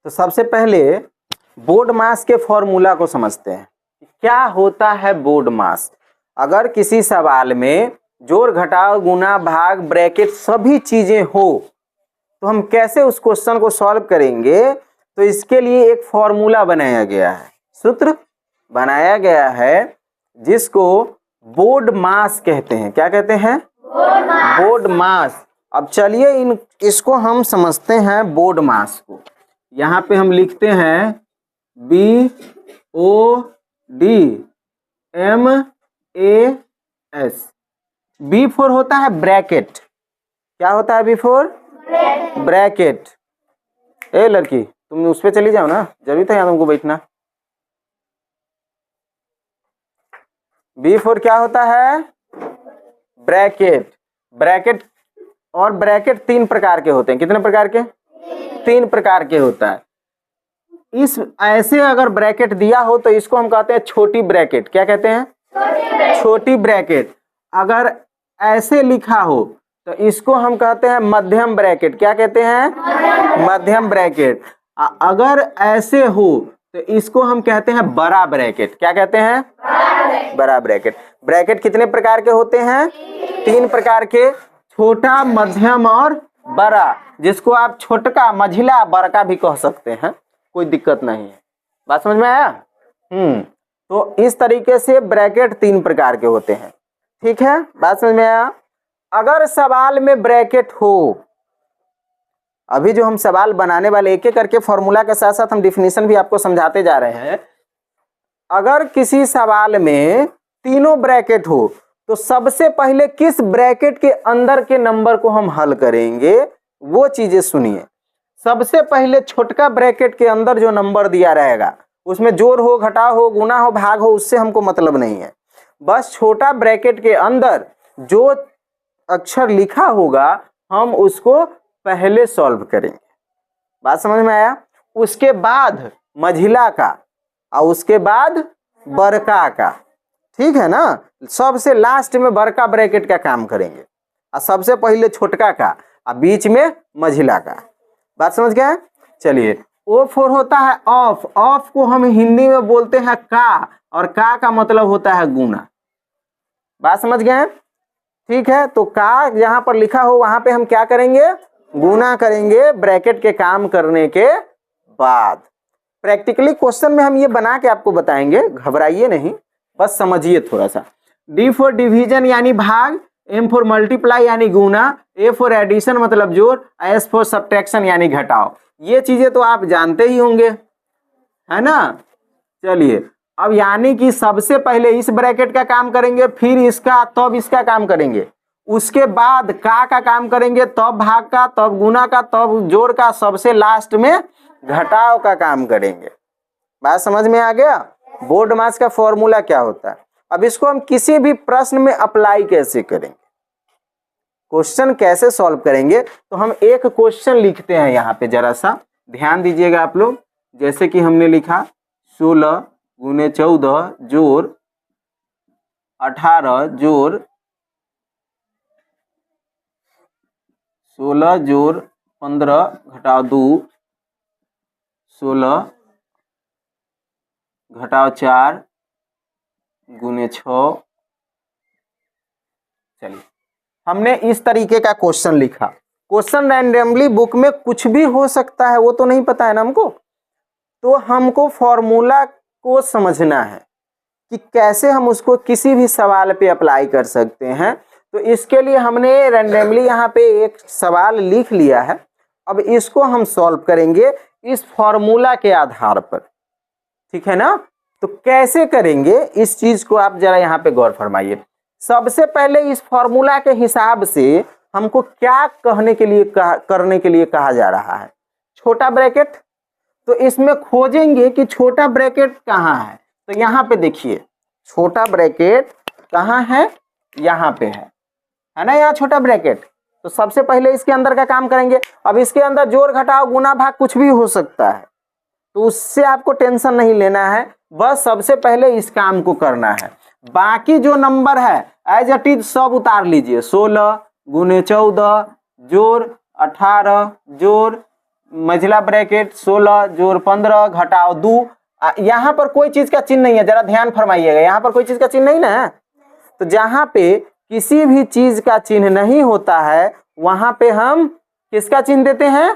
तो सबसे पहले बोर्ड मास के फॉर्मूला को समझते हैं। क्या होता है बोर्ड मास? अगर किसी सवाल में जोड़ घटाव गुना भाग ब्रैकेट सभी चीजें हो तो हम कैसे उस क्वेश्चन को सॉल्व करेंगे? तो इसके लिए एक फॉर्मूला बनाया गया है, सूत्र बनाया गया है जिसको बोर्ड मास कहते हैं। क्या कहते हैं? बोर्ड मास। अब चलिए इसको हम समझते हैं बोर्ड मास को। यहाँ पे हम लिखते हैं BODMAS। बी फोर होता है ब्रैकेट। क्या होता है B4? ब्रैकेट। ए लड़की, तुम उस पे चली जाओ ना, जरूरी था यहाँ तुमको बैठना। B4 क्या होता है? ब्रैकेट। ब्रैकेट और ब्रैकेट 3 प्रकार के होते हैं। कितने प्रकार के? 3 प्रकार के होता है। इस ऐसे अगर ब्रैकेट दिया हो तो इसको हम कहते हैं छोटी ब्रैकेट। क्या कहते हैं? छोटी ब्रैकेट। अगर ऐसे लिखा हो तो इसको हम कहते हैं मध्यम ब्रैकेट। क्या कहते हैं? मध्यम ब्रैकेट। अगर ऐसे हो तो इसको हम कहते हैं बड़ा ब्रैकेट। क्या कहते हैं? बड़ा ब्रैकेट। ब्रैकेट कितने प्रकार के होते हैं? 3 प्रकार के, छोटा, मध्यम और बड़ा, जिसको आप छोटका, मझिला, बड़का भी कह सकते हैं, कोई दिक्कत नहीं है। बात समझ में आया? तो इस तरीके से ब्रैकेट 3 प्रकार के होते हैं। ठीक है, बात समझ में आया? अगर सवाल में ब्रैकेट हो, अभी जो हम सवाल बनाने वाले एक एक करके फॉर्मूला के साथ साथ हम डिफिनीशन भी आपको समझाते जा रहे हैं। अगर किसी सवाल में तीनों ब्रैकेट हो तो सबसे पहले किस ब्रैकेट के अंदर के नंबर को हम हल करेंगे, वो चीजें सुनिए। सबसे पहले छोटका ब्रैकेट के अंदर जो नंबर दिया रहेगा, उसमें जोड़ हो, घटाव हो, गुना हो, भाग हो, उससे हमको मतलब नहीं है। बस छोटा ब्रैकेट के अंदर जो अक्षर लिखा होगा हम उसको पहले सॉल्व करेंगे। बात समझ में आया? उसके बाद मझिला का और उसके बाद बड़का का। ठीक है ना? सबसे लास्ट में बड़का ब्रैकेट का काम करेंगे और सबसे पहले छोटका का और बीच में मझिला का। बात समझ गए? चलिए, O4 होता है ऑफ। ऑफ को हम हिंदी में बोलते हैं का, और का मतलब होता है गुना। बात समझ गए? ठीक है, तो का जहां पर लिखा हो वहां पे हम क्या करेंगे? गुना करेंगे ब्रैकेट के काम करने के बाद। प्रैक्टिकली क्वेश्चन में हम ये बना के आपको बताएंगे, घबराइए नहीं, बस समझिए थोड़ा सा। D फॉर डिवीजन यानी भाग, M फॉर मल्टीप्लाई यानी गुना, A फॉर एडिशन मतलब जोड़, S फॉर सब्ट्रैक्शन यानी घटाव। ये चीजें तो आप जानते ही होंगे, है ना? चलिए, अब यानी कि सबसे पहले इस ब्रैकेट का काम करेंगे, फिर इसका, तब इसका काम करेंगे, उसके बाद का काम करेंगे, तब भाग का, तब गुना का, तब जोड़ का, सबसे लास्ट में घटाव का काम करेंगे। बात समझ में आ गया? बोर्ड मास का फॉर्मूला क्या होता है। अब इसको हम किसी भी प्रश्न में अप्लाई कैसे करेंगे, क्वेश्चन कैसे सॉल्व करेंगे, तो हम एक क्वेश्चन लिखते हैं यहाँ पे, जरा सा ध्यान दीजिएगा आप लोग। जैसे कि हमने लिखा 16 गुने 14 जोड़ 18 जोड़ 16 जोड़ 15 घटाव 2, 16 घटाव 4 गुने 6। चलिए, हमने इस तरीके का क्वेश्चन लिखा। क्वेश्चन रैंडमली बुक में कुछ भी हो सकता है, वो तो नहीं पता है ना हमको। तो हमको फॉर्मूला को समझना है कि कैसे हम उसको किसी भी सवाल पे अप्लाई कर सकते हैं। तो इसके लिए हमने रैंडमली यहाँ पे एक सवाल लिख लिया है। अब इसको हम सॉल्व करेंगे इस फॉर्मूला के आधार पर। ठीक है ना? तो कैसे करेंगे इस चीज को आप जरा यहाँ पे गौर फरमाइए। सबसे पहले इस फॉर्मूला के हिसाब से हमको क्या करने के लिए कहा जा रहा है? छोटा ब्रैकेट। तो इसमें खोजेंगे कि छोटा ब्रैकेट कहाँ है। तो यहाँ पे देखिए, छोटा ब्रैकेट कहाँ है? यहाँ पे है ना, यहाँ छोटा ब्रैकेट। तो सबसे पहले इसके अंदर का काम करेंगे। अब इसके अंदर जोड़, घटाव, गुना, भाग कुछ भी हो सकता है, तो उससे आपको टेंशन नहीं लेना है। बस सबसे पहले इस काम को करना है। बाकी जो नंबर है एज इट इज सब उतार लीजिए। 16 गुने 14 जोड़ 18 जोड़ मझिला ब्रैकेट 16 जोड़ 15 घटाओ 2। यहाँ पर कोई चीज का चिन्ह नहीं है, जरा ध्यान फरमाइएगा, यहाँ पर कोई चीज का चिन्ह नहीं ना है। तो जहां पे किसी भी चीज का चिन्ह नहीं होता है वहां पे हम किसका चिन्ह देते हैं?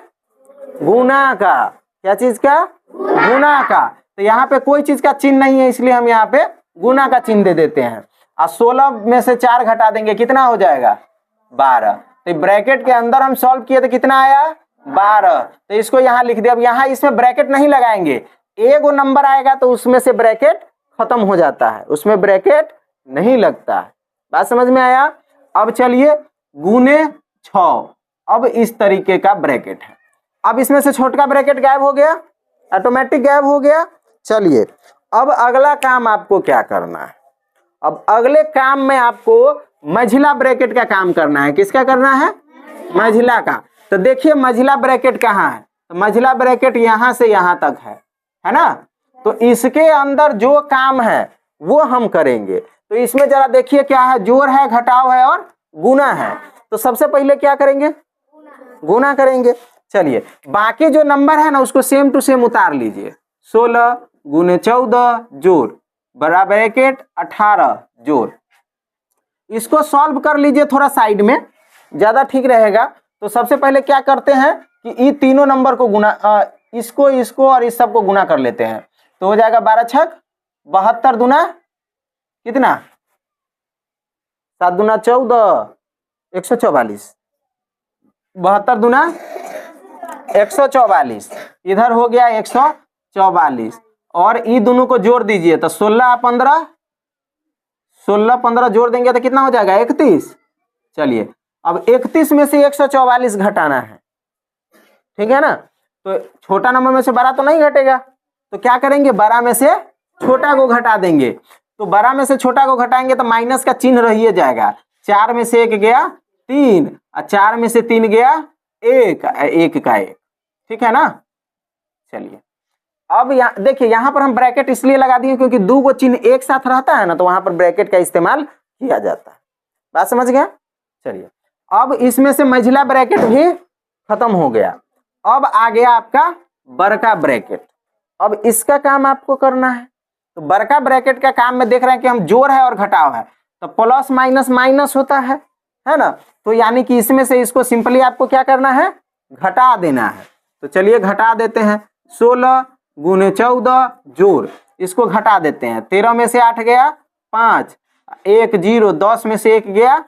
गुना का। क्या चीज का? गुना का। तो यहाँ पे कोई चीज का चिन्ह नहीं है इसलिए हम यहाँ पे गुना का चिन्ह दे देते हैं। और 16 में से 4 घटा देंगे, कितना हो जाएगा? 12। तो ब्रैकेट के अंदर हम सॉल्व किए तो कितना आया? 12। तो इसको यहाँ लिख दिया। अब यहाँ इसमें ब्रैकेट नहीं लगाएंगे, एक नंबर आएगा तो उसमें से ब्रैकेट खत्म हो जाता है, उसमें ब्रैकेट नहीं लगता है। बात समझ में आया? अब चलिए गुने 6, अब इस तरीके का ब्रैकेट है। अब इसमें से छोटा ब्रैकेट गायब हो गया, ऑटोमेटिक गायब हो गया। चलिए अब अगला काम आपको क्या करना है? अब अगले काम में आपको मझिला ब्रैकेट का काम करना है। किसका करना है? मझिला का। तो देखिए मझिला ब्रैकेट कहाँ है? तो मझिला ब्रैकेट यहां से यहां तक है ना? तो इसके अंदर जो काम है वो हम करेंगे। तो इसमें जरा देखिए क्या है, जोड़ है, घटाव है और गुना है। तो सबसे पहले क्या करेंगे? गुना करेंगे। चलिए बाकी जो नंबर है ना उसको सेम टू सेम उतार लीजिए। 16 गुने 14 जोड़ बड़ा ब्रैकेट 18 जोड़। इसको सॉल्व कर लीजिए थोड़ा साइड में, ज्यादा ठीक रहेगा। तो सबसे पहले क्या करते हैं कि ये तीनों नंबर को गुना, इसको और इस सब को गुना कर लेते हैं। तो हो जाएगा 12 छक 72 दूना कितना? 7 दूना 14 144, 72 दूना 144, इधर हो गया 144। और ये दोनों को जोड़ दीजिए तो 16 15 जोड़ देंगे तो कितना हो जाएगा? 31। चलिए अब 31 में से 144 घटाना है, ठीक है ना? तो छोटा नंबर में से बड़ा तो नहीं घटेगा, तो क्या करेंगे? बड़ा में से छोटा को घटा देंगे। तो बड़ा में से छोटा को घटाएंगे तो माइनस का चिन्ह रहिए जाएगा। 4 में से 1 गया 3 और 4 में से 3 गया 1, 1 का 1, ठीक है ना? चलिए अब यहाँ देखिए, यहाँ पर हम ब्रैकेट इसलिए लगा दिए क्योंकि 2 को चिन्ह एक साथ रहता है ना, तो वहां पर ब्रैकेट का इस्तेमाल किया जाता है। बात समझ गया? चलिए अब इसमें से मझिला ब्रैकेट भी खत्म हो गया। अब आ गया आपका बड़का ब्रैकेट। अब इसका काम आपको करना है। तो बड़का ब्रैकेट का काम में देख रहे हैं कि हम जोड़ है और घटाव है, तो प्लस माइनस माइनस होता है ना? तो यानी कि इसमें से इसको सिंपली आपको क्या करना है? घटा देना है। तो चलिए घटा देते हैं। 16 गुने 14 जोड़, इसको घटा देते हैं। 13 में से 8 गया 5, 1 0, 10 में से 1 गया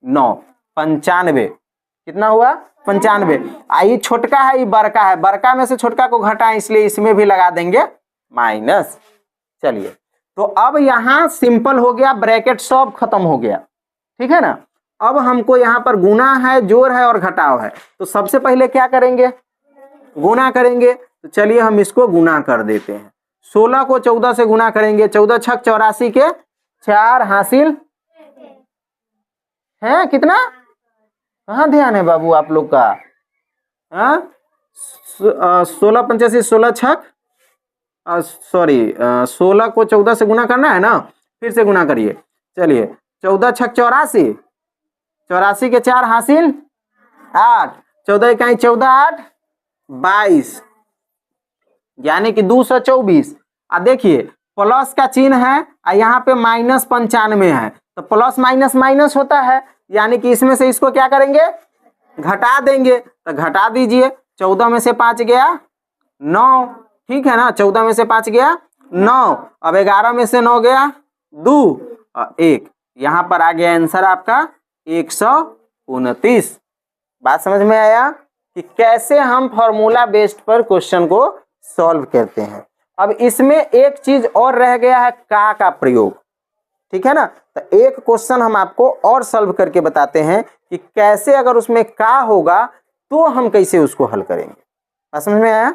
9, 95। कितना हुआ? 95। ये छोटका है, ये बड़का है, बड़का में से छोटका को घटाएं इसलिए इसमें भी लगा देंगे माइनस। चलिए तो अब यहाँ सिंपल हो गया, ब्रैकेट सब खत्म हो गया, ठीक है ना? अब हमको यहाँ पर गुना है, जोड़ है और घटाव है। तो सबसे पहले क्या करेंगे? गुना करेंगे। तो चलिए हम इसको गुना कर देते हैं। 16 को 14 से गुना करेंगे। 14 छक 84 के 4 हासिल है कितना? कहाँ ध्यान है बाबू आप लोग का? 16 85 16 छक 16 को 14 से गुना करना है ना, फिर से गुना करिए। चलिए 14 छक 84, 84 के 4 हासिल 8, 14 इकाई 14 8 22, यानी कि 224। देखिए प्लस का चिन्ह है और यहाँ पे माइनस 95 है, तो प्लस माइनस माइनस होता है, यानी कि इसमें से इसको क्या करेंगे? घटा देंगे। तो घटा दीजिए। 14 में से 5 गया 9, ठीक है ना? 14 में से 5 गया 9। अब 11 में से 9 गया 2 और 1। यहाँ पर आ गया आंसर आपका 129। बात समझ में आया कि कैसे हम फॉर्मूला बेस्ड पर क्वेश्चन को सॉल्व करते हैं। अब इसमें एक चीज और रह गया है, का प्रयोग, ठीक है ना? तो एक क्वेश्चन हम आपको और सॉल्व करके बताते हैं कि कैसे अगर उसमें का होगा तो हम कैसे उसको हल करेंगे। समझ में आया?